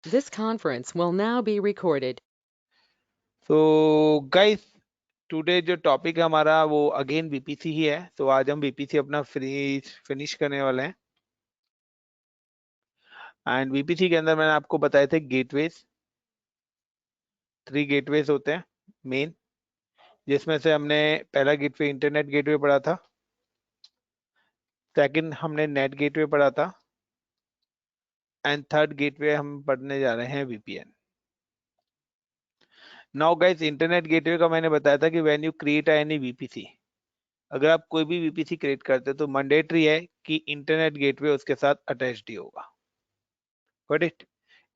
This conference will now be recorded. तो guys, today जो topic है हमारा वो अगेन बीपीसी ही है। तो आज हम बीपीसी अपना फिनिश करने वाले हैं। एंड बीपीसी के अंदर मैंने आपको बताए थे गेटवेज। 3 गेटवेज होते हैं मेन, जिसमें से हमने पहला गेटवे इंटरनेट गेटवे पढ़ा था, सेकंड हमने नेट गेटवे पढ़ा था, एंड थर्ड गेटवे हम पढ़ने जा रहे हैं VPN. Now guys, internet gateway का मैंने बताया था कि when you create any BPC, अगर आप कोई भी बीपीसी क्रिएट करते हो तो मैंडेटरी है कि इंटरनेट गेटवे उसके साथ अटैच्ड ही होगा। Got it?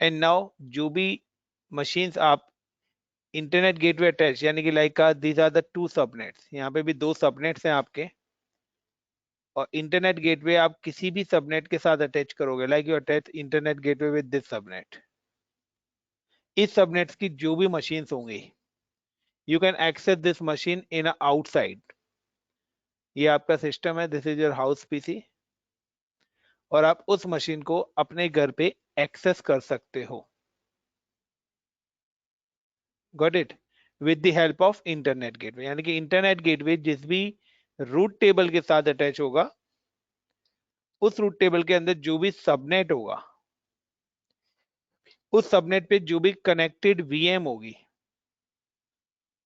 एंड नाउ जो भी मशीन्स आप इंटरनेट गेटवे अटैच, यानी कि like these are the 2 subnets, यहाँ पे भी 2 सबनेट्स हैं आपके, और इंटरनेट गेटवे आप किसी भी सबनेट के साथ अटैच करोगे, like you attach internet gateway with this subnet. इस सबनेट्स की जो भी मशीन्स होंगी, you can access this machine in outside. ये आपका सिस्टम है, this is your house PC, और आप उस मशीन को अपने घर पे एक्सेस कर सकते हो। Got it? With the help of internet gateway, यानी कि इंटरनेट गेटवे जिस भी रूट टेबल के साथ अटैच होगा, उस रूट टेबल के अंदर जो भी सबनेट होगा, उस सबनेट पे जो भी कनेक्टेड वीएम होगी,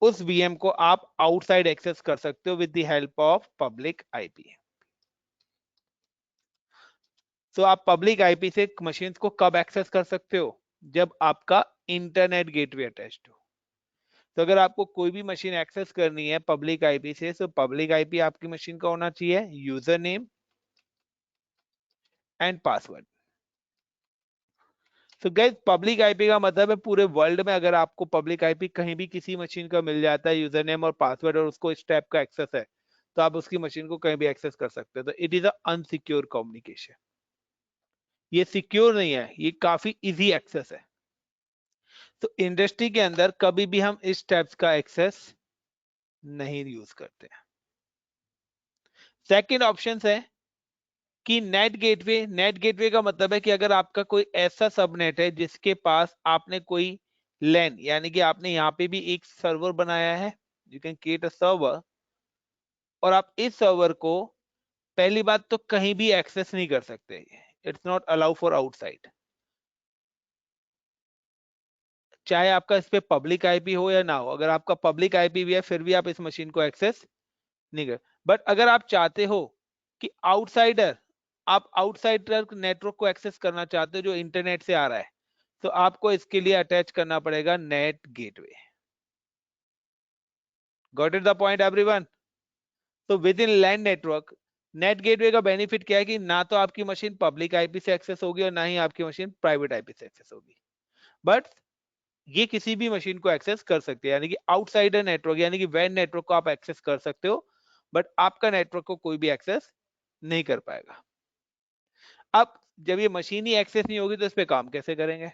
उस वीएम को आप आउटसाइड एक्सेस कर सकते हो with the help of public IP. तो आप पब्लिक आईपी से मशीन को कब एक्सेस कर सकते हो? जब आपका इंटरनेट गेटवे अटैच्ड हो। तो अगर आपको कोई भी मशीन एक्सेस करनी है पब्लिक आईपी से, तो पब्लिक आईपी आपकी मशीन का होना चाहिए यूजर नेम एंड पासवर्ड। तो गाइस, पब्लिक आईपी का मतलब है पूरे वर्ल्ड में अगर आपको पब्लिक आईपी कहीं भी किसी मशीन का मिल जाता है, यूजर नेम और पासवर्ड, और उसको इस टाइप का एक्सेस है, तो आप उसकी मशीन को कहीं भी एक्सेस कर सकते हो। तो इट इज अनसिक्योर कम्युनिकेशन। ये सिक्योर नहीं है, ये काफी इजी एक्सेस है। तो इंडस्ट्री के अंदर कभी भी हम इस टाइप्स का एक्सेस नहीं यूज करते हैं। सेकेंड ऑप्शन है कि नेट गेटवे। नेट गेटवे का मतलब है कि अगर आपका कोई ऐसा सबनेट है जिसके पास आपने कोई लैन, यानी कि आपने यहाँ पे भी एक सर्वर बनाया है, you can create a server, और आप इस सर्वर को पहली बात तो कहीं भी एक्सेस नहीं कर सकते, it's not allow for outside. चाहे आपका इस पे पब्लिक आईपी हो या ना हो, अगर आपका पब्लिक आईपी भी है फिर भी आप इस मशीन को एक्सेस नहीं कर। बट अगर आप चाहते हो कि आउटसाइडर, आप आउटसाइडर नेटवर्क को एक्सेस करना चाहते हो जो इंटरनेट से आ रहा है, तो आपको इसके लिए अटैच करना पड़ेगा NAT gateway. Got it the point everyone? तो within LAN network, NAT gateway का बेनिफिट क्या है कि ना तो आपकी मशीन पब्लिक आईपी से एक्सेस होगी और ना ही आपकी मशीन प्राइवेट आईपी से एक्सेस होगी, बट ये किसी भी मशीन को एक्सेस कर सकती है, यानी कि आउटसाइडर नेटवर्क, यानी कि वैन नेटवर्क को आप एक्सेस कर सकते हो, बट आपका नेटवर्क को कोई भी एक्सेस नहीं कर पाएगा। अब जब ये मशीन ही एक्सेस नहीं होगी तो इस पे काम कैसे करेंगे?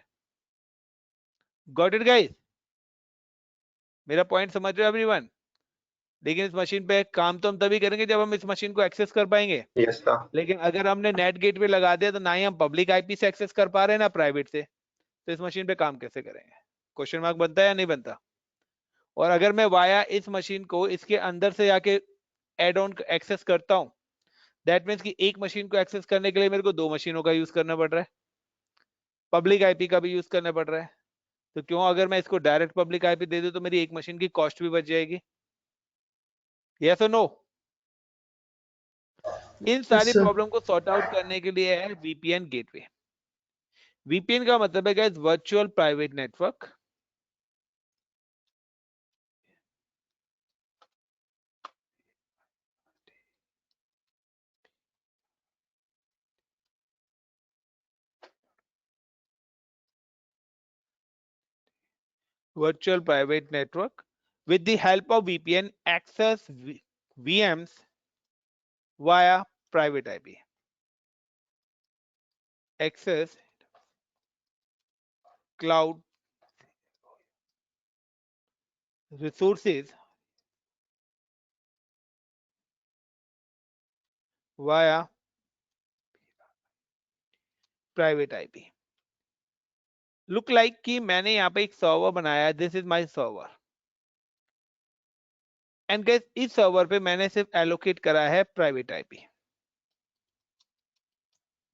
Got it guys? मेरा पॉइंट समझ रहे हो एवरीवन? लेकिन इस मशीन पे काम तो हम तभी करेंगे जब हम इस मशीन को एक्सेस कर पाएंगे। Yes sir. लेकिन अगर हमने नेट गेटवे लगा दिया तो ना ही हम पब्लिक आईपी से एक्सेस कर पा रहे हैं ना प्राइवेट से, तो इस मशीन पे काम कैसे करेंगे? क्वेश्चन मार्क बनता है या नहीं बनता? और अगर मैं वाया इस मशीन को इसके अंदर से जाके एड ऑन एक्सेस करता हूं, दैट मीन्स कि एक मशीन को एक्सेस करने के लिए मेरे को 2 मशीनों का यूज करना पड़ रहा है, पब्लिक आईपी का भी यूज करना पड़ रहा है। तो क्यों अगर मैं इसको डायरेक्ट पब्लिक आईपी दे दूं तो मेरी एक मशीन की कॉस्ट भी बच जाएगी? यस और नो? इन यस सारी सर। प्रॉब्लम को सॉर्ट आउट करने के लिए है वीपीएन गेटवे। वीपीएन का मतलब है guys virtual private network. Virtual private network. With the help of VPN, access VMs via private IP. Access cloud resources via private IP. Look like कि मैंने यहाँ पे एक सर्वर बनाया है, this is my server, and guys इस server पे मैंने सिर्फ एलोकेट करा है private IP,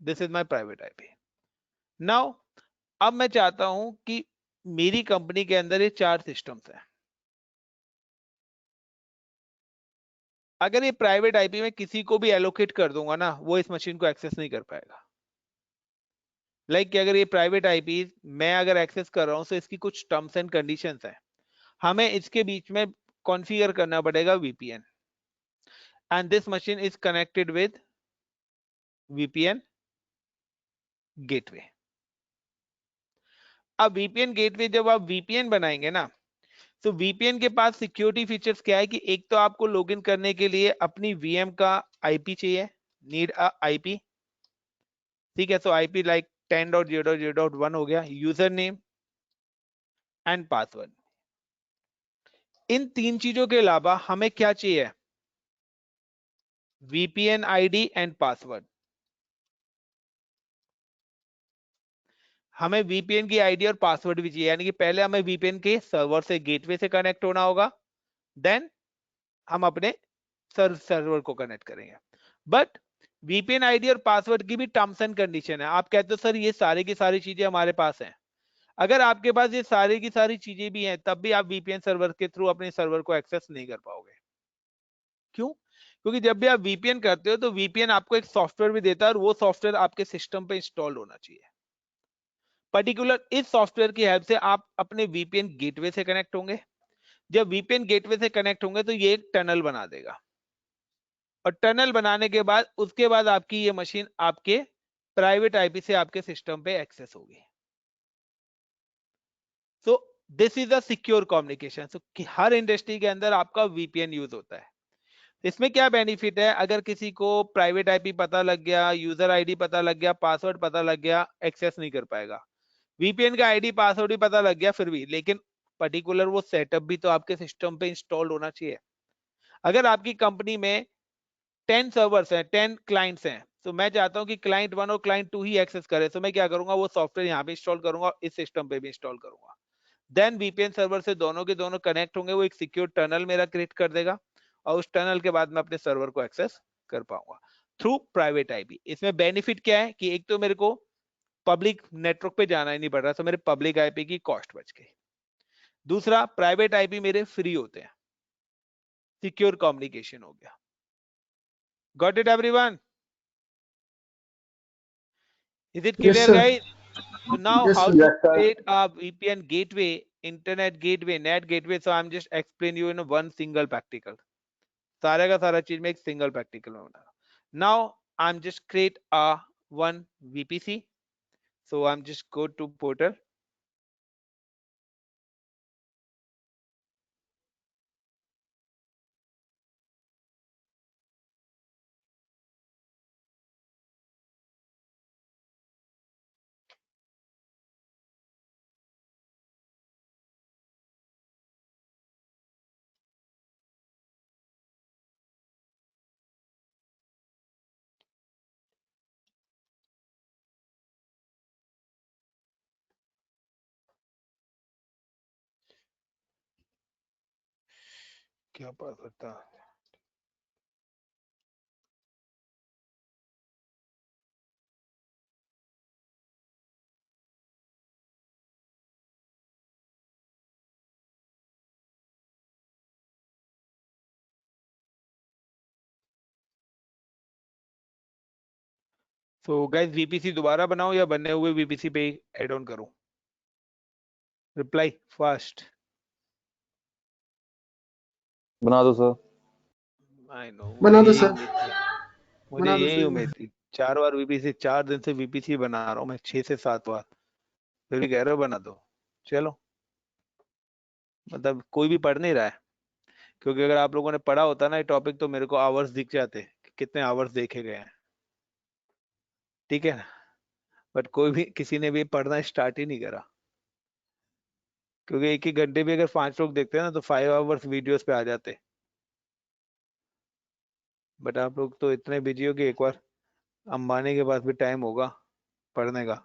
this is my private IP. Now अब मैं चाहता हूं कि मेरी कंपनी के अंदर ये 4 सिस्टम्स हैं। अगर ये प्राइवेट आईपी में किसी को भी एलोकेट कर दूंगा ना, वो इस मशीन को एक्सेस नहीं कर पाएगा। लाइक कि अगर ये प्राइवेट आईपी मैं अगर एक्सेस कर रहा हूं तो इसकी कुछ टर्म्स एंड कंडीशंस हैं, हमें इसके बीच में कॉन्फ़िगर करना पड़ेगा VPN, and this machine is connected with VPN gateway. अब वीपीएन गेटवे जब आप वीपीएन बनाएंगे ना, तो वीपीएन के पास सिक्योरिटी फीचर्स क्या है कि एक तो आपको लॉगिन करने के लिए अपनी वीएम का आईपी चाहिए, नीड अ आईपी, ठीक है। सो आईपी लाइक 10.0.0.1 हो गया, यूजर नेम एंड पासवर्ड। इन 3 चीजों के अलावा हमें क्या चाहिए, वीपीएन आईडी एंड पासवर्ड। हमें वीपीएन की आईडी और पासवर्ड भी चाहिए, यानी कि पहले हमें वीपीएन के सर्वर से गेटवे से कनेक्ट होना होगा, देन हम अपने सर्वर को कनेक्ट करेंगे। बट वीपीएन आईडी और पासवर्ड की भी टर्म्स एंड कंडीशन है। आप कहते हो सर ये सारी की सारी चीजें हमारे पास हैं। अगर आपके पास ये सारी की सारी चीजें भी हैं, तब भी आप वीपीएन सर्वर के थ्रू अपने सर्वर को एक्सेस नहीं कर पाओगे। क्यों? क्योंकि जब भी आप वीपीएन करते हो तो वीपीएन आपको एक सॉफ्टवेयर भी देता है, और वो सॉफ्टवेयर आपके सिस्टम पे इंस्टॉल होना चाहिए। पर्टिकुलर इस सॉफ्टवेयर की हेल्प से आप अपने वीपीएन गेटवे से कनेक्ट होंगे। जब वीपीएन गेटवे से कनेक्ट होंगे तो ये एक टनल बना देगा, और टनल बनाने के बाद उसके बाद आपकी ये मशीन आपके प्राइवेट आईपी से आपके सिस्टम पे एक्सेस होगी। So this is a secure communication. So her industry के अंदर आपका वीपीएन यूज होता है। इसमें क्या बेनिफिट है, अगर किसी को प्राइवेट आईपी पता लग गया, यूजर आईडी पता लग गया, पासवर्ड पता लग गया, एक्सेस नहीं कर पाएगा। वीपीएन का आईडी पासवर्ड भी पता लग गया फिर भी, लेकिन पर्टिकुलर वो सेटअप भी तो आपके सिस्टम पे इंस्टॉल होना चाहिए। अगर आपकी कंपनी में 10 सर्वर्स हैं, 10 क्लाइंट्स हैं, तो मैं चाहता हूं कि क्लाइंट 1 और क्लाइंट 2 ही एक्सेस करे, तो मैं क्या करूंगा, वो सॉफ्टवेयर यहाँ पे इंस्टॉल करूंगा, इस सिस्टम पे भी इंस्टॉल करूंगा। देन वीपीएन सर्वर से दोनों के दोनों कनेक्ट होंगे, वो एक सिक्योर टनल मेरा क्रिएट कर देगा, और उस टनल के बाद मैं अपने सर्वर को एक्सेस कर पाऊंगा थ्रू प्राइवेट आईपी। इसमें बेनिफिट क्या है कि एक तो मेरे को पब्लिक नेटवर्क पे जाना ही नहीं पड़ रहा, तो मेरे पब्लिक आईपी की कॉस्ट बच गई। दूसरा, प्राइवेट आईपी मेरे फ्री होते हैं, सिक्योर कम्युनिकेशन हो गया। Got it everyone? Is it Yes, clear sir. Guys? So now Yes, how sir. to Yes, sir. create a VPN gateway, internet gateway, net gateway. So I'm just explain you in one single practical. सारे का सारा चीज में एक single practical में बना रहा हूं। Now I'm just create a one VPC. So I'm just go to portal. क्या पासवर्ड था? So guys VPC दोबारा बनाओ या बने हुए VPC पे ऐड ऑन करूं? Reply fast. बना दो सर। आई नो, बना मुझे दो यही सर, उम्मीद थी, मुझे बना दो यही सर। उम्मीद थी। 4 बार VPC, 4 दिन से VPC बना रहा हूं मैं, 6 से 7 बार, फिर भी कह रहे हो बना दो। चलो, मतलब कोई भी पढ़ नहीं रहा है, क्योंकि अगर आप लोगों ने पढ़ा होता ना ये टॉपिक, तो मेरे को आवर्स दिख जाते कि कितने आवर्स देखे गए हैं, ठीक है ना। बट कोई भी, किसी ने भी पढ़ना स्टार्ट ही नहीं करा, क्योंकि एक ही घंटे भी अगर 5 लोग देखते हैं ना, तो 5 आवर्स वीडियोस पे आ जाते। बट आप लोग तो इतने बिजी हो कि एक बार अंबानी के पास भी टाइम होगा पढ़ने का।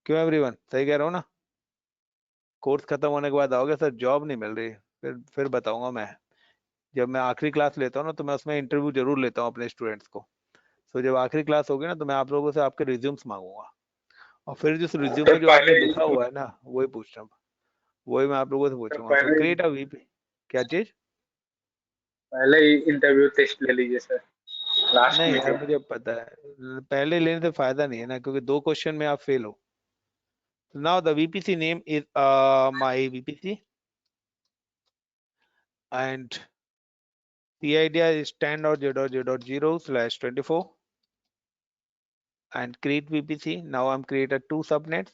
क्यों एवरीवन, सही कह रहा हूँ ना? कोर्स खत्म होने के बाद आओगे सर जॉब नहीं मिल रही, फिर बताऊंगा मैं। जब मैं आखिरी क्लास लेता हूँ ना तो मैं उसमें इंटरव्यू जरूर लेता हूँ अपने स्टूडेंट्स को। तो जब आखिरी क्लास होगी ना तो मैं आप लोगों से आपके रिज्यूम्स मांगूंगा, और फिर जिस रिज्यूम में जो आपने लिखा हुआ है ना वही पूछ रहा हूँ, वही मैं आप लोगों से पूछूंगा। सो क्रिएट अ वीपी। क्या चीज? पहले ही इंटरव्यू टेस्ट ले लीजिए सर, लास्ट नहीं में यार क्या। मुझे पता है, पहले लेने से फायदा नहीं है ना, क्योंकि 2 क्वेश्चन में आप फेल हो। Now the VPC name is my VPC and the idea is 10.0.0.0/24 and create VPC. Now I'm created 2 subnets.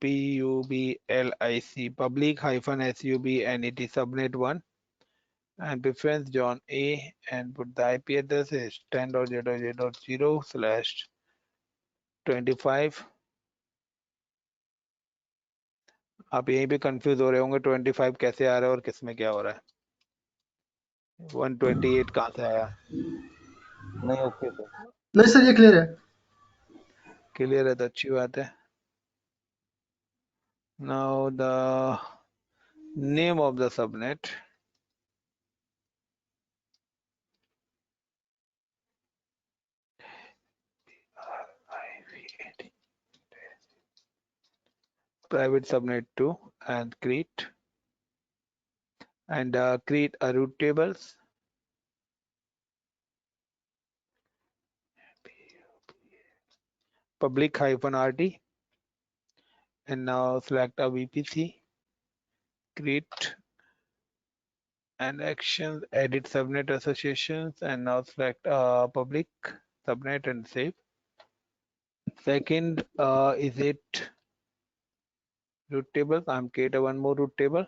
PUBLIC public -SUBNET subnet 1 and preference John A and put the IP address is 10.0.0.0/25. आप यहीं पे confuse हो रहे होंगे 25 कैसे आ रहा है और किसमें क्या हो रहा है। 128 कहाँ से आया? नहीं ओके सर। नहीं सर, ये क्लियर है। क्लियर है तो अच्छी बात है। Now the name of the subnet private subnet 2 and create a root tables. Public -RT and now select a VPC, create and actions, edit subnet associations and now select a public subnet and save. Second, is it root tables? I'm create one more root table.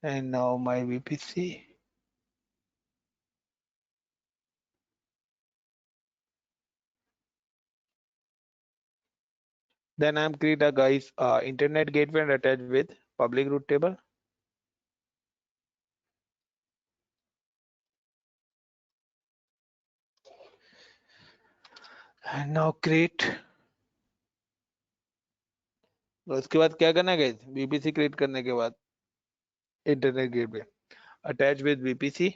And now my VPC. Then I'm create a guys internet gateway and attach with public root table. And now create. उसके बाद क्या करना है guys? VPC create करने के बाद internet gateway attach with VPC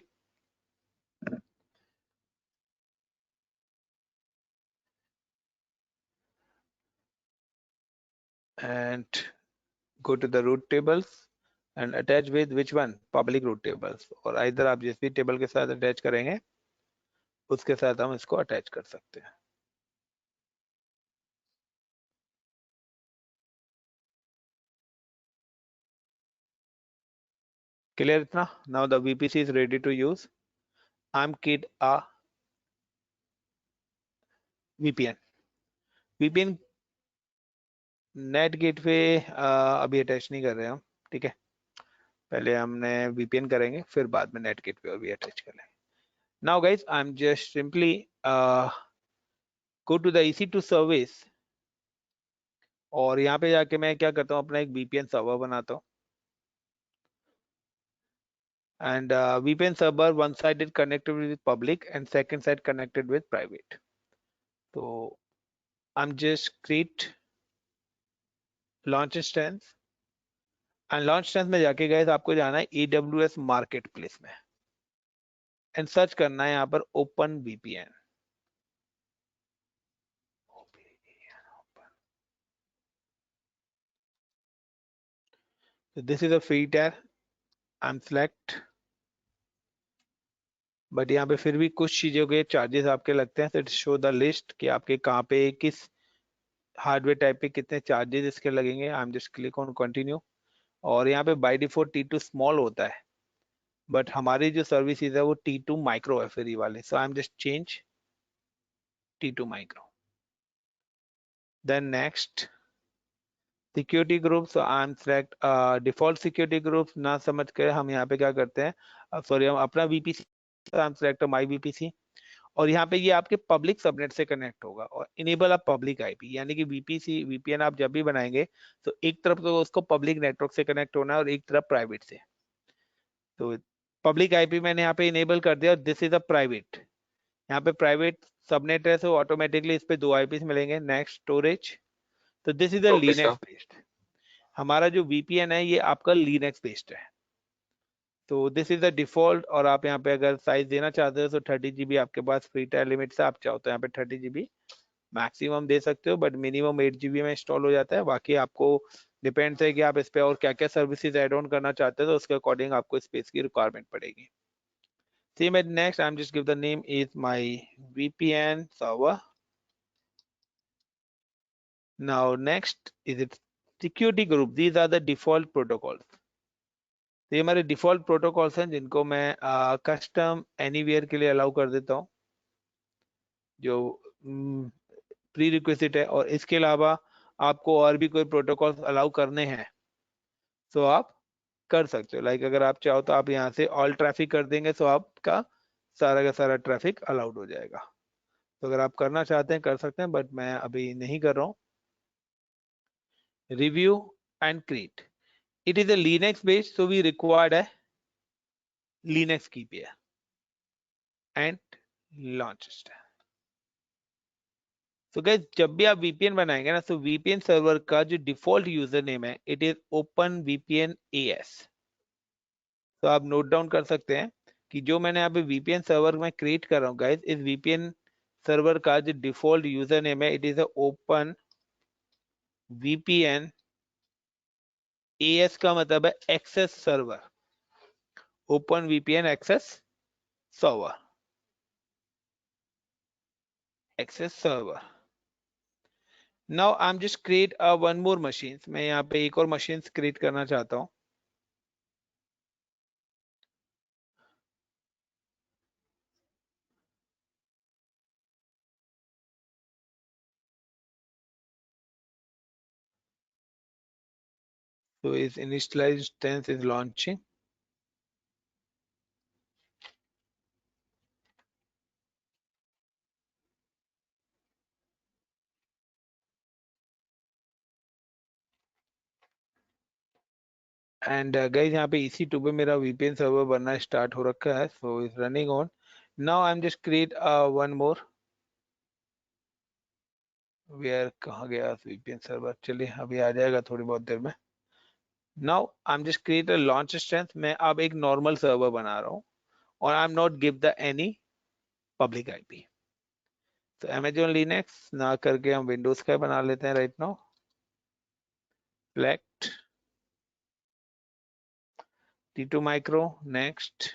and go to the root tables and attach with which one? Public root tables, और इधर आप जिस भी टेबल के साथ अटैच करेंगे उसके साथ हम इसको अटैच कर सकते हैं। क्लियर इतना? Now the VPC is ready to use. I'm kid a VPN net gateway अभी अटैच नहीं कर रहे हम, ठीक है। पहले हमने VPN करेंगे फिर बाद में नेट गेटवे भी अटैच कर लेंगे। Now guys I am just simply go to the EC2 service और यहाँ पे जाके मैं क्या करता हूँ, अपना एक VPN सर्वर बनाता हूँ। And VPN server one side is connected with public and second side connected with private. So I'm just create launch instance and launch instance में जाके guys आपको जाना है AWS marketplace में and सर्च करना है यहाँ पर open VPN. So this is a free tier. I'm select. But यहाँ पे फिर भी कुछ चीजों के चार्जेस आपके लगते हैं। तो शो द लिस्ट कि आपके कहाँ पे किस हार्डवेयर टाइप पे कितने चार्जेस इसके लगेंगे। आई am just click on continue और यहाँ पे बाय डिफॉल्ट T2 स्मॉल होता है बट हमारी जो सर्विसेज है वो T2 माइक्रो है फ्री वाले। So I am just change T2 micro. Then next security group, so I am select default security group. ना समझ के हम यहाँ पे क्या करते हैं, सॉरी हम अपना VPC, I am select my VPC और यहाँ पे ये आपके पब्लिक सबनेट से कनेक्ट होगा और इनेबल अ पब्लिक आईपी, यानी कि वीपीसी वीपीएन आप जब भी बनाएंगे तो एक तरफ तो उसको पब्लिक नेटवर्क से कनेक्ट होना है और एक तरफ प्राइवेट से। तो पब्लिक आईपी मैंने यहाँ पे इनेबल कर दिया और दिस इज अ प्राइवेट, यहाँ पे प्राइवेट सबनेट है तो ऑटोमेटिकली इस पे 2 आईपी मिलेंगे। नेक्स्ट स्टोरेज, तो this is a okay sir. Linux based, हमारा जो वीपीएन है ये आपका लिनक्स बेस्ड है। तो दिस इज द डिफॉल्ट, और आप यहाँ पे अगर साइज देना चाहते हो तो 30 GB आपके पास फ्री टायर लिमिट से, आप चाहो तो यहाँ पे 30 GB मैक्सिमम दे सकते हो, बट मिनिमम 8 GB में इंस्टॉल हो जाता है। बाकी आपको डिपेंड्स है कि आप इस पे और क्या क्या सर्विसेज ऐड ऑन करना चाहते हो, तो उसके अकॉर्डिंग आपको स्पेस की रिक्वायरमेंट पड़ेगी। Same at next, I'm just give the name is my VPN server. Now next is it security group. These are the default protocols. तो ये हमारे डिफॉल्ट प्रोटोकॉल्स हैं जिनको मैं कस्टम एनीवेयर के लिए अलाउ कर देता हूँ, जो प्री रिक्वेस्ट है। और इसके अलावा आपको और भी कोई प्रोटोकॉल्स अलाउ करने हैं तो आप कर सकते हो। लाइक अगर आप चाहो तो आप यहाँ से ऑल ट्रैफिक कर देंगे तो आपका सारा का सारा ट्रैफिक अलाउड हो जाएगा। तो अगर आप करना चाहते हैं कर सकते हैं, बट मैं अभी नहीं कर रहा हूँ। Review and create. It is a Linux based, so we required a Linux key pair and launch it. So guys, जब भी आप VPN बनाएंगे ना, तो VPN सर्वर का जो डिफॉल्ट यूजर नेम है इट इज OpenVPN AS। तो आप नोट डाउन कर सकते हैं कि जो मैंने यहाँ पे VPN सर्वर में क्रिएट कर रहा हूँ गाइस, इस VPN सर्वर का जो डिफॉल्ट यूजर नेम है इट इज OpenVPN AS का मतलब है access server, OpenVPN access server, access server. Now I'm just create a one more machine. मैं यहाँ पे एक और मशीन क्रिएट करना चाहता हूँ। So is initialized instance is launching. And guys यहाँ पे EC2 पे मेरा VPN सर्वर बनना स्टार्ट हो रखा है, so is running on. Now I'm just create one more. Where कहाँ गया VPN सर्वर? चलिए अभी आ जाएगा थोड़ी बहुत देर में। Now I'm just create a launch instance. मैं अब एक नॉर्मल सर्वर बना रहा हूँ और I'm not give the any public IP. तो Amazon Linux ना करके हम Windows का बना लेते हैं right now. Select T2 Micro, next,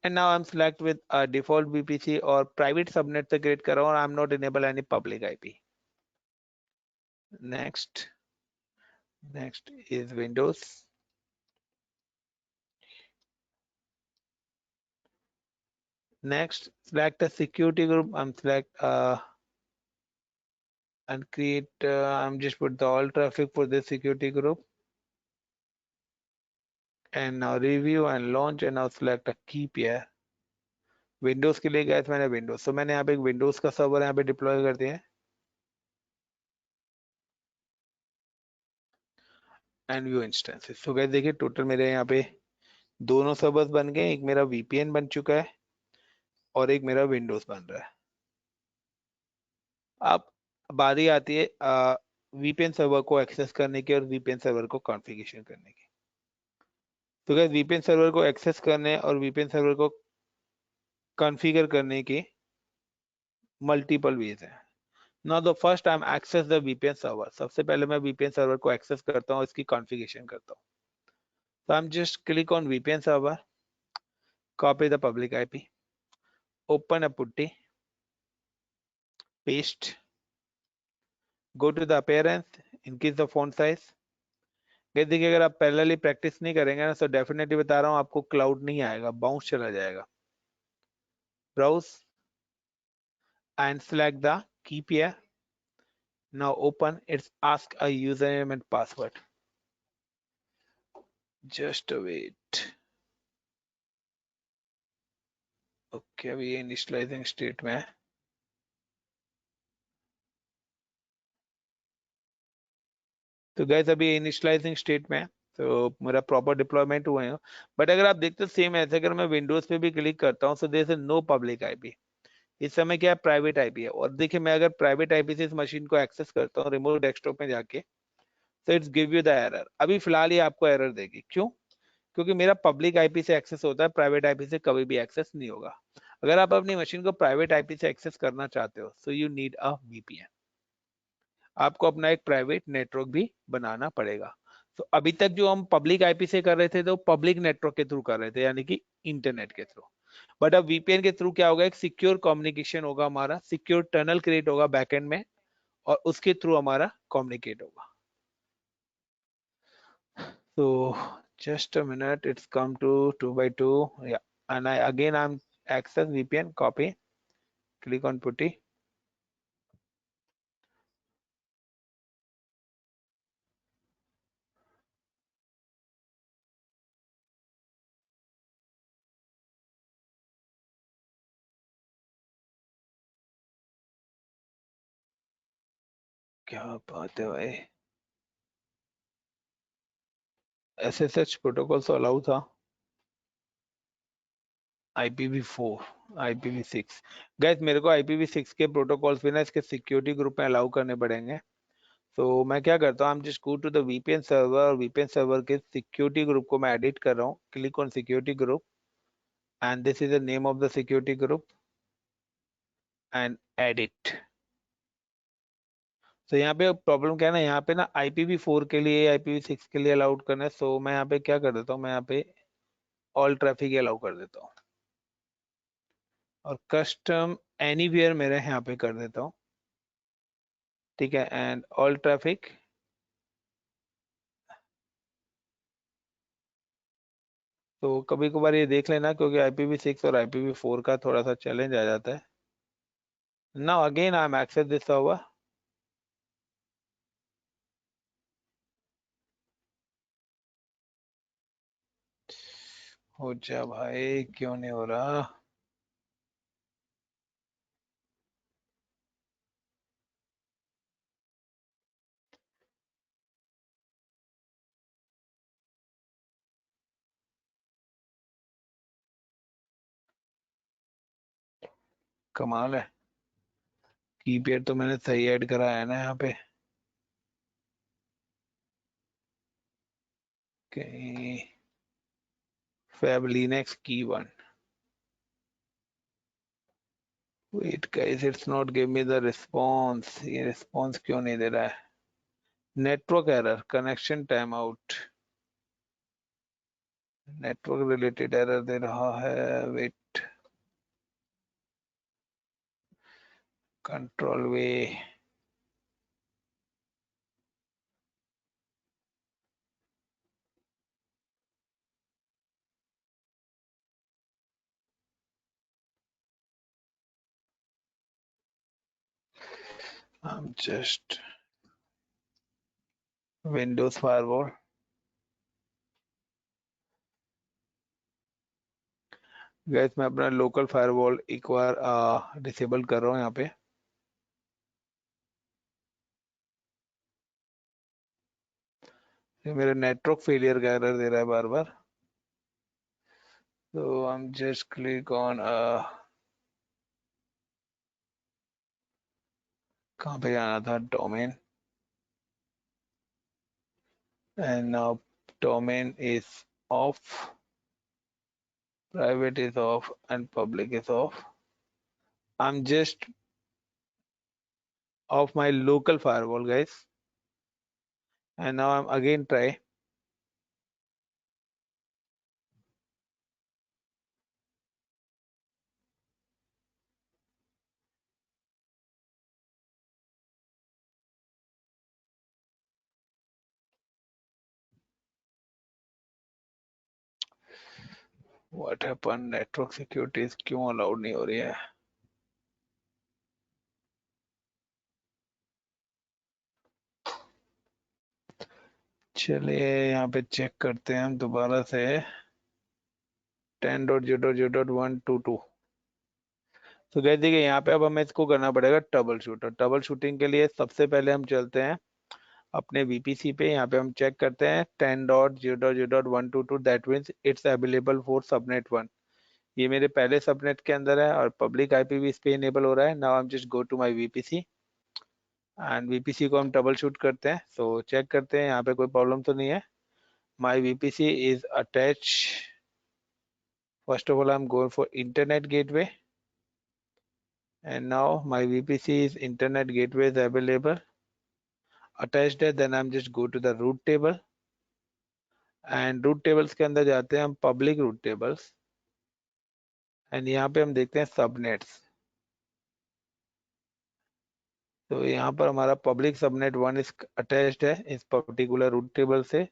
and now I'm select with a default VPC और private subnet से create कर रहा हूँ और I'm not enable any public IP. Next is Windows. Next, select a security group. I'm select and create. I'm just put the all traffic for this security group, and now review and launch, and now select a key pair. Windows के लिए गए थे मैंने Windows, तो मैंने यहाँ पे एक विंडोज का सर्वर यहाँ पे डिप्लॉय कर दिया है। And view instances. तो गए देखिए टोटल मेरे यहाँ पे दोनों सर्वर्स बन गए, एक मेरा VPN बन चुका है और एक मेरा विंडोज बन रहा है। अब बारी आती है VPN सर्वर को एक्सेस करने की और VPN सर्वर को कॉन्फ़िगरेशन करने की। तो गाइस VPN सर्वर को एक्सेस करने और VPN सर्वर को कॉन्फ़िगर करने की मल्टीपल वेज है। Now the first I am access the VPN server. सबसे पहले मैं VPN सर्वर को एक्सेस करता हूँ, इसकी कॉन्फ़िगरेशन करता हूँ। So I'm just click on VPN server, copy the public IP, open a putty, paste, go to the appearance, increase the font size. देखिए अगर आप पैरेलली प्रैक्टिस नहीं करेंगे ना तो डेफिनेटली बता रहा हूँ आपको क्लाउड नहीं आएगा, बाउंस चला जाएगा। Browse and select the key pair. Now open, it's ask a username and password. Just wait. Okay अभी ये इनिशियलाइजिंग स्टेट में है। तो गैस अभी इनिशियलाइजिंग स्टेट में है, तो मेरा प्रॉपर डिप्लॉयमेंट हुए हैं। बट अगर आप देखते हो सेम ऐसे अगर मैं विंडोज पे भी क्लिक करता हूँ, so there is no public IP. इस समय क्या है, प्राइवेट आईपी है। और देखिए मैं अगर प्राइवेट आईपी से इस मशीन को एक्सेस करता हूँ रिमोट डेस्कटॉप में जाके, तो it's give you the error. अभी फिलहाल ये आपको एरर देगी, क्यों? क्योंकि मेरा पब्लिक आईपी से एक्सेस होता है, प्राइवेट आईपी से कभी भी एक्सेस नहीं होगा। अगर आप अपनी मशीन को प्राइवेट आईपी से एक्सेस करना चाहते हो, so you need a VPN. आपको अपना एक प्राइवेट नेटवर्क भी बनाना पड़ेगा। तो अभी तक जो हम पब्लिक आईपी से कर रहे थे, तो पब्लिक नेटवर्क के थ्रू कर रहे थे, यानी कि इंटरनेट के थ्रू। बट अब वीपीएन के थ्रू क्या होगा, एक सिक्योर कम्युनिकेशन होगा, हमारा सिक्योर टनल क्रिएट होगा बैकएंड में, और उसके थ्रू हमारा कम्युनिकेट होगा। So just a minute, it's come to 2x2. Yeah, and I'm access VPN, copy, click on putty. क्या बात है भाई, SSH प्रोटोकॉल तो अलाउ था, IPv4, IPv6। गैस मेरे को IPv6 के प्रोटोकॉल्स भी ना इसके सिक्योरिटी ग्रुप में अलाउ करने पड़ेंगे। तो मैं क्या करता हूँ, I am just go to the VPN server, और VPN सर्वर के सिक्योरिटी ग्रुप को मैं एडिट कर रहा हूँ। Click on security group, and this is the name of the security group, and edit. तो यहाँ पे प्रॉब्लम क्या है ना, यहाँ पे ना IPv4 के लिए, IPv6 के लिए अलाउड करना है। सो मैं यहाँ पे क्या कर देता हूँ, मैं यहाँ पे ऑल ट्रैफिक अलाउ कर देता हूँ, और कस्टम एनीवेयर मेरे यहाँ पे कर देता हूँ, ठीक है, एंड ऑल ट्रैफिक। तो कभी कभार ये देख लेना, क्योंकि IPv6 और IPv4 का थोड़ा सा चैलेंज आ जाता है। Now again I am access this server. हो जा भाई, क्यों नहीं हो रहा? कमाल है, कीपैड तो मैंने सही ऐड कराया है ना यहाँ पे। फैब लिनक्स की 1। Wait guys, it's not give me the response. ये रिस्पॉन्स क्यों नहीं दे रहा है? Network error, connection time out, network related error दे रहा है। Wait, control way, I'm just Windows firewall. Guys मैं अपना लोकल फायरवॉल एक बार डिसेबल कर रहा हूँ यहाँ पे। ये मेरा नेटवर्क फेलियर का एरर दे रहा है बार बार। तो I am just click on, कहाँ पे जाना था, domain, and now domain is of, private is off, and public is off. I'm just off my local firewall, guys, and now I'm again try. What happened? Network security is क्यों allowed नहीं हो रही है? चलिए यहाँ पे check करते हैं हम दोबारा से। 10.0.0.122 तो गैस देखिए यहाँ पे अब हमें इसको करना पड़ेगा ट्रबल शूट, और ट्रबल शूटिंग के लिए सबसे पहले हम चलते हैं अपने VPC पे। यहाँ पे हम चेक करते हैं 10.0.0.122, that means it's available for subnet 1। ये मेरे पहले सबनेट के अंदर है और पब्लिक IP भी इस पे इनेबल हो रहा है। Now I am just go to my VPC and VPC को हम ट्रबल शूट करते हैं। सो चेक करते हैं यहाँ पे कोई प्रॉब्लम तो नहीं है। My VPC is attach. First of all I am going for internet gateway and now my VPC is internet gateway is available attached है। then I'm just go to the root table and root tables के अंदर जाते हैं हम public root tables and यहाँ पे हम देखते हैं subnets। तो यहाँ पर हमारा public subnet 1 is attached है इस particular root table से।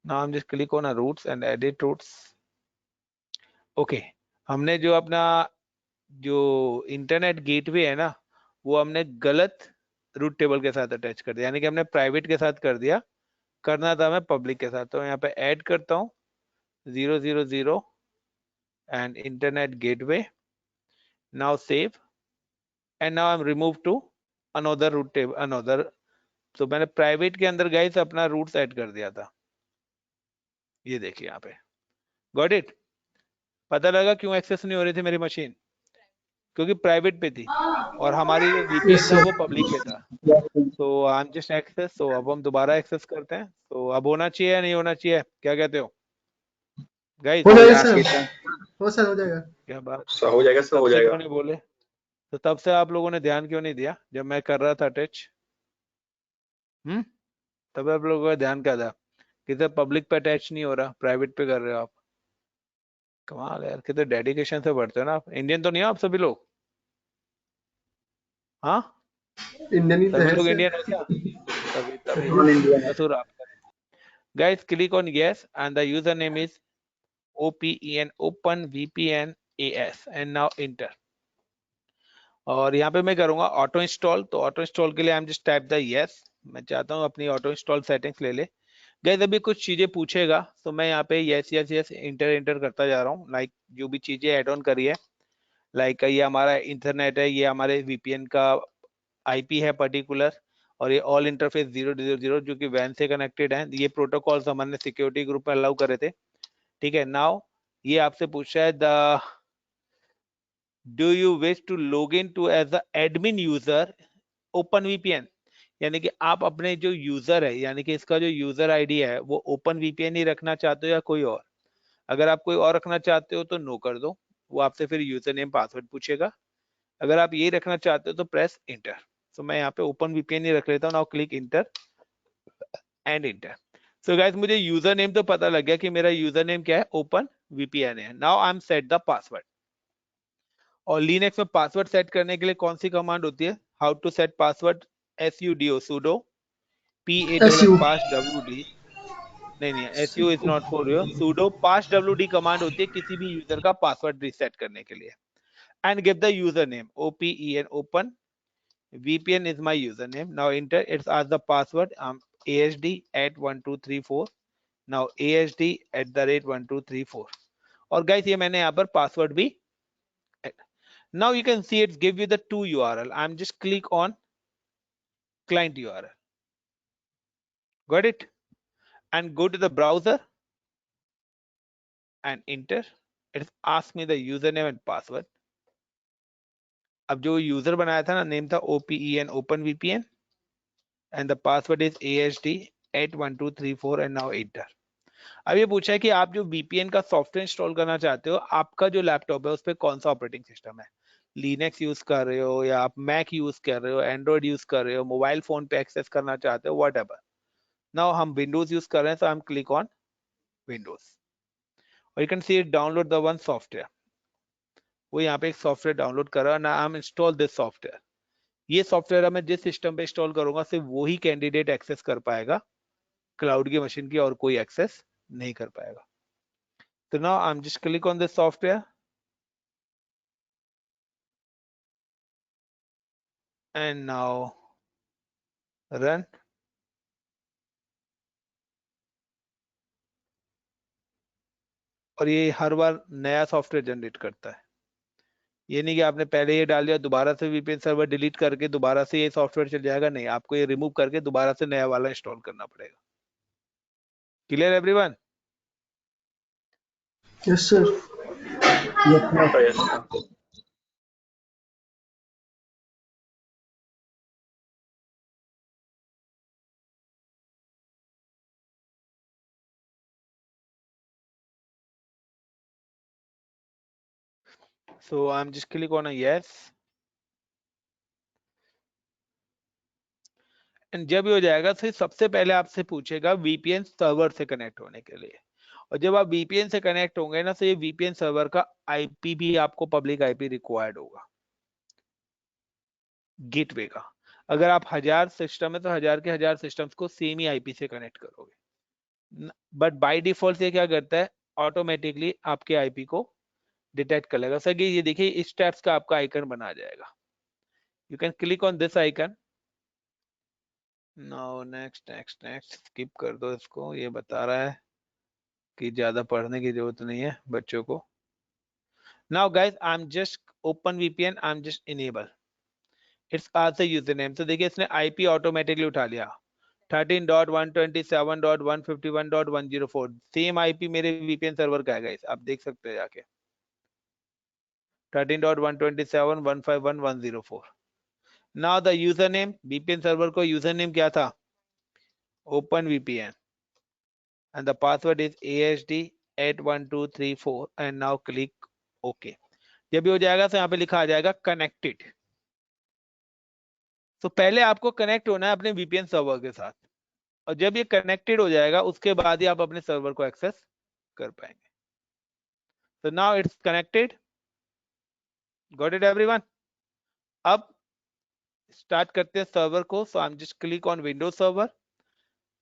now I'm just click on a roots and edit roots। okay, हमने जो अपना जो इंटरनेट गेटवे है ना वो हमने गलत रूट टेबल के साथ अटैच कर दिया, यानी कि हमने प्राइवेट के साथ कर दिया, करना था मैं पब्लिक के साथ। तो यहाँ पे ऐड करता हूँ 000 and internet gateway. Now save and now I am remove to another route table another. तो मैंने प्राइवेट के अंदर गाइस अपना रूट सेट कर दिया था, ये देखिए यहाँ पे। Got it? पता लगा क्यों एक्सेस नहीं हो रही थी मेरी मशीन? क्योंकि प्राइवेट पे थी और हमारी जो VPN था वो पब्लिक पे था। तो आई एम जस्ट एक्सेस। तो अब हम दोबारा एक्सेस करते हैं। तो अब होना चाहिए या नहीं होना चाहिए, क्या कहते हो गाइस? हो जाएगा यहाँ सर, हो सर, हो जाएगा। क्या बात, हो जाएगा सर, तब हो से जाएगा। क्यों नहीं बोले? तो तब से आप लोगों ने ध्यान क्यों नहीं दिया जब मैं कर रहा था टच? तब आप लोगों का ध्यान क्या था कि सर पब्लिक पे अटैच नहीं हो रहा, प्राइवेट पे कर रहे हो आप। कमाल है यार, कितने डेडिकेशन से पढ़ते हो ना आप। इंडियन तो नहीं हो आप सभी लोग? हाँ, इंडियन ही तो सभी है लोग सर। इंडियन है क्या? तभी तभी नॉन इंडियन है। कसूर आपका। guys click on yes and the username is OPEN open VPN AS and now enter। और यहाँ पे मैं करूंगा ऑटो इंस्टॉल। तो ऑटो इंस्टॉल के लिए आई am just type the yes. मैं चाहता हूँ अपनी ऑटो इंस्टॉल सेटिंग्स ले ले। गाइस अभी कुछ चीजें पूछेगा तो मैं यहाँ पे यस यस यस इंटर करता जा रहा हूँ। लाइक जो भी चीजें ऐड ऑन करी है, लाइक ये हमारा इंटरनेट है, ये हमारे VPN का IP है पर्टिकुलर, और ये ऑल इंटरफेस 000 जो कि वैन से कनेक्टेड है। ये प्रोटोकॉल्स हमने सिक्योरिटी ग्रुप में अलाउ करे थे, ठीक है। नाउ ये आपसे पूछ रहा है the do you wish to log in to as the admin user open VPN, यानी कि आप अपने जो यूजर है, यानी कि इसका जो यूजर ID है वो ओपन VPN ही रखना चाहते हो या कोई और। अगर आप कोई और रखना चाहते हो तो नो कर दो, वो आपसे फिर यूजर नेम पासवर्ड पूछेगा। अगर आप ये रखना चाहते हो तो प्रेस इंटर। तो मैं यहाँ पे ओपन VPN ही रख लेता हूँ। Now click inter and inter. So guys मुझे यूजर नेम तो पता लग गया कि मेरा यूजर नेम क्या है, ओपन VPN है। Now I am set the password. और लिनक्स में पासवर्ड सेट करने के लिए कौन सी कमांड होती है? How to set password, sudo sudo SU pass wd। नहीं su is not for you, sudo pass wd command होती है किसी भी यूजर का पासवर्ड रीसेट करने के लिए। And give the user name OPEN open VPN is my username। Now enter, it's ask the password, ASD@1234। Now ASD@1234। और guys ये मैंने यहाँ पर पासवर्ड भी। Now you can see it's give you the two URL। I'm just click on client URL। Got it? And go to the browser and enter। It's ask me the username and password। अब जो user बनाया था ना, name था OPEN open VPN and the password is ASD@1234 and now enter। अब ये पूछा है कि आप जो VPN का सॉफ्टवेयर इंस्टॉल करना चाहते हो, आपका जो लैपटॉप है उस पर कौन सा ऑपरेटिंग सिस्टम है? लिनक्स यूज कर रहे हो या आप मैक यूज कर रहे हो, एंड्रॉइड यूज कर रहे हो, मोबाइल फोन पे एक्सेस करना चाहते हो, वट एवर। नाउ हम विंडोज यूज कर रहे हैं, तो I am click on Windows और you can see download the one software. वो यहाँ पे एक सॉफ्टवेयर डाउनलोड कर रहा है ना, I am install this software. ये सॉफ्टवेयर मैं जिस सिस्टम पे इंस्टॉल करूंगा सिर्फ वही कैंडिडेट एक्सेस कर पाएगा, क्लाउड की मशीन की और कोई एक्सेस नहीं कर पाएगा। So now I'm just click on this software and now run। और ये हर बार नया सॉफ्टवेयर जनरेट करता है। ये नहीं कि आपने पहले ये डाल दिया दोबारा से वीपीएन सर्वर डिलीट करके दोबारा से ये सॉफ्टवेयर चल जाएगा, नहीं, आपको ये रिमूव करके दोबारा से नया वाला इंस्टॉल करना पड़ेगा। Clear everyone? Yes sir. yes sir. So I'm just click on a yes. And जब ये हो जाएगा तो सबसे पहले आपसे पूछेगा वीपीएन सर्वर से कनेक्ट होने के लिए, और जब आप वीपीएन से कनेक्ट होंगे ना तो ये वीपीएन सर्वर का आईपी भी आपको पब्लिक आईपी रिक्वायर्ड होगा गेटवे का। अगर आप 1000 सिस्टम है तो 1000 के 1000 सिस्टम्स को सेम ही आईपी से कनेक्ट करोगे, बट बाय डिफॉल्ट ये क्या करता है, ऑटोमेटिकली आपके आईपी को डिटेक्ट कर लेगा। सर ये देखिए इस टैब्स का आपका आइकन बना जाएगा, you can click on this icon. Now next next next skip कर दो इसको, ये बता रहा है कि ज्यादा पढ़ने की जरूरत नहीं है बच्चों को। Now guys I am just open VPN, I am just enable it's आज से यूजर नेम। तो देखिए इसने आईपी ऑटोमेटिकली उठा लिया 13.127.151.104, सेम आईपी मेरे वीपीएन सर्वर का है गाइस, आप देख सकते हैं जाके 13.127.151.104। Now the user name, VPN server को यूजर नेम क्या था, open VPN, and the password is ASD81234 and now click OK। जब ये हो जाएगा तो यहाँ पे लिखा आ जाएगा कनेक्टेड। तो पहले आपको कनेक्ट होना है अपने वीपीएन सर्वर के साथ, और जब ये कनेक्टेड हो जाएगा उसके बाद ही आप अपने सर्वर को एक्सेस कर पाएंगे। तो now it's connected, got it everyone. अब स्टार्ट करते हैं सर्वर को। So I am just click on Windows server,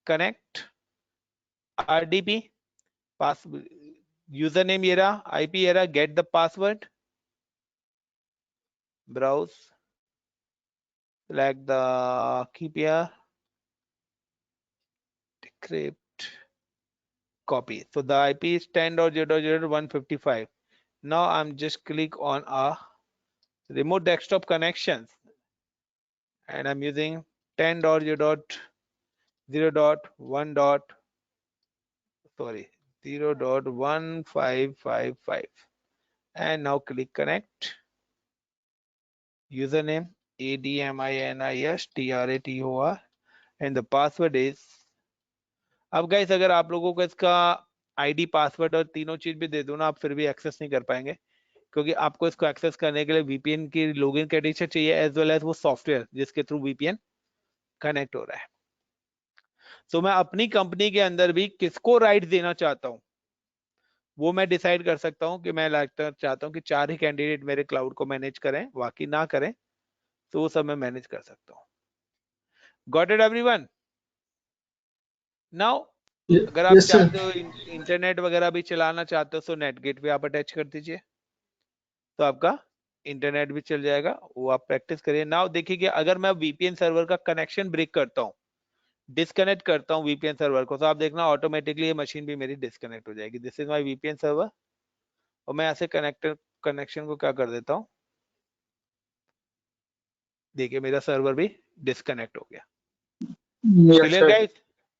connect, RDP, pass user name ये रहा, आईपी ये रहा, get the password, browse, select the keep here, decrypt, copy. So the IP is 10.0.0.155. Now I'm just click on a remote desktop connections and I'm using 10.0.0.1. Sorry, 0.1555 and now click connect. Username ADMINISTRATOR and the password is। अब guys अगर आप लोगों को इसका ID password और तीनों चीज भी दे दो ना, आप फिर भी एक्सेस नहीं कर पाएंगे, क्योंकि आपको इसको एक्सेस करने के लिए वीपीएन की लॉगिन क्रेडेंशियल चाहिए एज वेल एज वो सॉफ्टवेयर जिसके थ्रू वीपीएन कनेक्ट हो रहा है। तो मैं अपनी कंपनी के अंदर भी किसको राइट देना चाहता हूं वो मैं डिसाइड कर सकता हूं कि मैं चाहता हूं कि 4 ही कैंडिडेट मेरे क्लाउड को मैनेज करें, बाकी ना करें, तो वो सब मैं मैनेज कर सकता हूं। Got it everyone? नाउ अगर आप चाहते हो इंटरनेट वगैरह भी चलाना चाहते हो तो नेट गेटवे आप अटैच कर दीजिए, तो आपका इंटरनेट भी चल जाएगा, वो आप प्रैक्टिस करिए। नाउ देखिए कि अगर मैं वीपीएन सर्वर का कनेक्शन ब्रेक करता हूं, डिस्कनेक्ट करता हूं वीपीएन सर्वर को, तो आप देखना ऑटोमेटिकली ये मशीन भी मेरी डिस्कनेक्ट हो जाएगी। This is my VPN server, और मैं ऐसे कनेक्शन को क्या कर देता हूं, देखिए मेरा सर्वर भी डिस्कनेक्ट हो गया। Yes clear sir. Guys?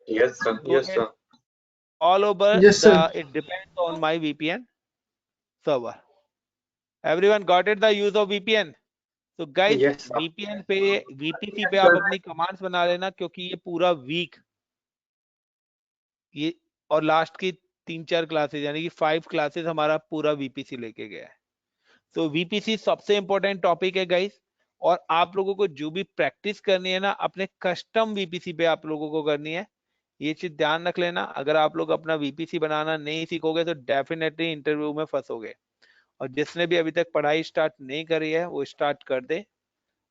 Yes sir. Yes sir. All over Yes, sir. it depends on my VPN server. Everyone got it, the use of VPN? So guys, Yes sir. VPN पे VPC पे आप अपनी commands बना लेना, क्योंकि ये पूरा week ये और लास्ट की 3-4 क्लासेस यानी कि 5 क्लासेस हमारा पूरा VPC लेके गया है। तो VPC सबसे इंपॉर्टेंट टॉपिक है गाइस, और आप लोगों को जो भी प्रैक्टिस करनी है ना अपने कस्टम VPC पे आप लोगों को करनी है, ये चीज ध्यान रख लेना। अगर आप लोग अपना VPC बनाना नहीं सीखोगे तो डेफिनेटली इंटरव्यू में फंसोगे, और जिसने भी अभी तक पढ़ाई स्टार्ट नहीं करी है वो स्टार्ट कर दे,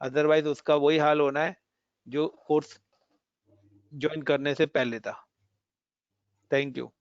अदरवाइज उसका वही हाल होना है जो कोर्स ज्वाइन करने से पहले था। Thank you.